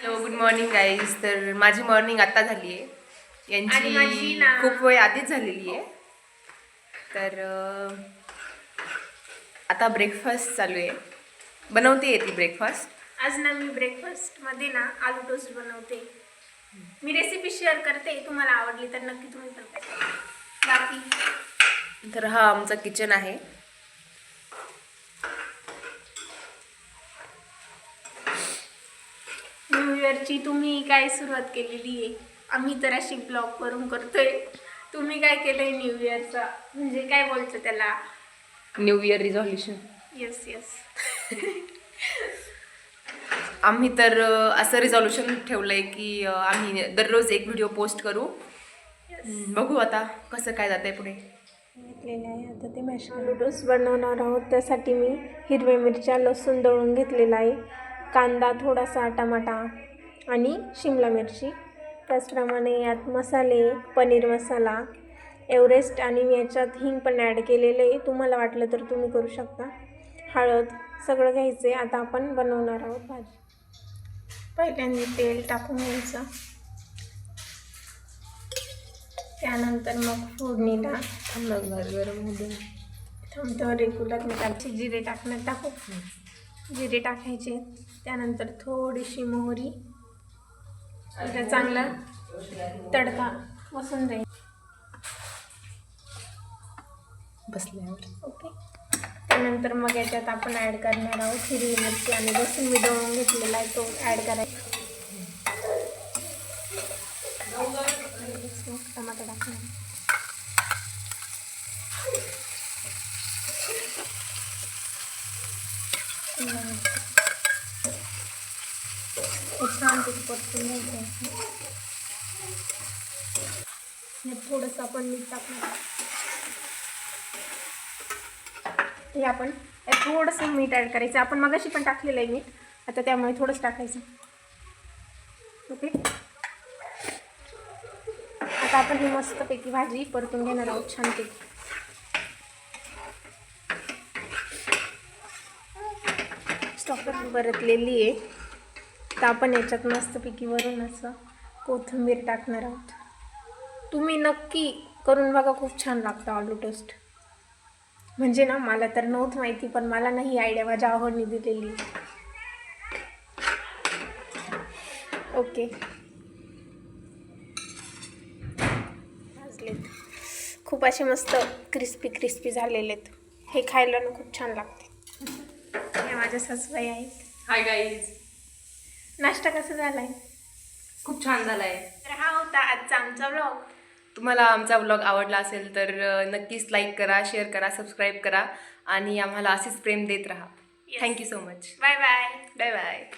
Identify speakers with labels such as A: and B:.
A: Hello, good morning guys. तर माझी morning आत्ता झाली आहे, यांची खूप वेळ आधीच झालेली आहे. तर आता ब्रेकफास्ट चालू आहे, बनवते ती ब्रेकफास्ट.
B: आज ना मी ब्रेकफास्टमध्ये ना आलू टोस्ट बनवते. मी रेसिपी शेअर करते, तुम्हाला आवडली तर नक्की तुम्ही पण करा. बाकी
A: तर हा आमचा किचन आहे.
B: न्यू इयरची तुम्ही काय सुरुवात केलेली आहे? आम्ही तर अशी ब्लॉग करून करतोय. तुम्ही काय केलंय न्यू इयरचा, म्हणजे काय बोलतो त्याला?
A: New year resolution.
B: Yes yes.
A: आम्ही तर असं रिझॉल्युशन ठेवलं आहे की आम्ही दररोज एक व्हिडिओ पोस्ट करू. बघू आता कसं काय जातं आहे पुढे.
B: घेतलेले आहे आता ते आलू टोस्ट बनवणार आहोत. त्यासाठी मी हिरव्या मिरच्या, लसूण दळून घेतलेला आहे, कांदा, थोडासा टमाटा आणि शिमला मिरची. त्याचप्रमाणे यात मसाले, पनीर मसाला, एव्हरेस्ट आणि याच्यात हिंग पण ॲड केलेलं आहे. तुम्हाला वाटलं तर तुम्ही करू शकता. हळद सगळं घ्यायचं आहे. आता आपण बनवणार आहोत भाजी. पहिल्यांदा तेल टाकून घ्यायचं, त्यानंतर मग फोडणीला
A: गरम होते.
B: थोडं रेग्युलर टाकायचे, जिरे टाकण्यात टाकू. जिरे टाकायचे, त्यानंतर थोडीशी मोहरी, आता चांगला तडका बसून जाईल
A: बसल्यावर.
B: ओके. त्यानंतर मग याच्यात आपण ॲड करणार आहोत हिरवी मिरची आणि लसूण मी दळून घेतलेला आहे, तो ॲड करायचा. टमाटर टाकणार, छान ते परतून घ्यायचं. थोडंसं आपण मीठ टाकणार, हे आपण थोडंसं मीठ ॲड करायचं. आपण मगाशी पण टाकलेलं आहे मीठ, आता त्यामुळे थोडंसं टाकायचं. ओके. आता आपण ही मस्तपैकी भाजी परतून घेणार आहोत छानपैकी. स्टॉपर परतलेली आहे, तर आपण याच्यात मस्तपैकी वरून असं कोथिंबीर टाकणार आहोत. तुम्ही नक्की करून बघा, खूप छान लागतं आलू टोस्ट. म्हणजे ना, मला तर नव्हतं माहिती, पण मला नाही आयडिया माझ्या आवडीने दिलेली. ओके. भाजलेत, खूप असे मस्त क्रिस्पी क्रिस्पी झालेले आहेत. हे खायला ना खूप छान लागते. हे माझ्या सासूबाई आहेत.
A: Hi guys.
B: नाश्ता कसा झालाय?
A: खूप छान झालाय.
B: तर हा होता आजचा आमचा व्लॉग.
A: तुम्हाला आमचा व्लॉग आवडला असेल तर नक्कीच लाईक करा, शेअर करा, सबस्क्राईब करा आणि आम्हाला असेच प्रेम देत राहा. Thank you so much.
B: Bye bye.
A: Bye bye.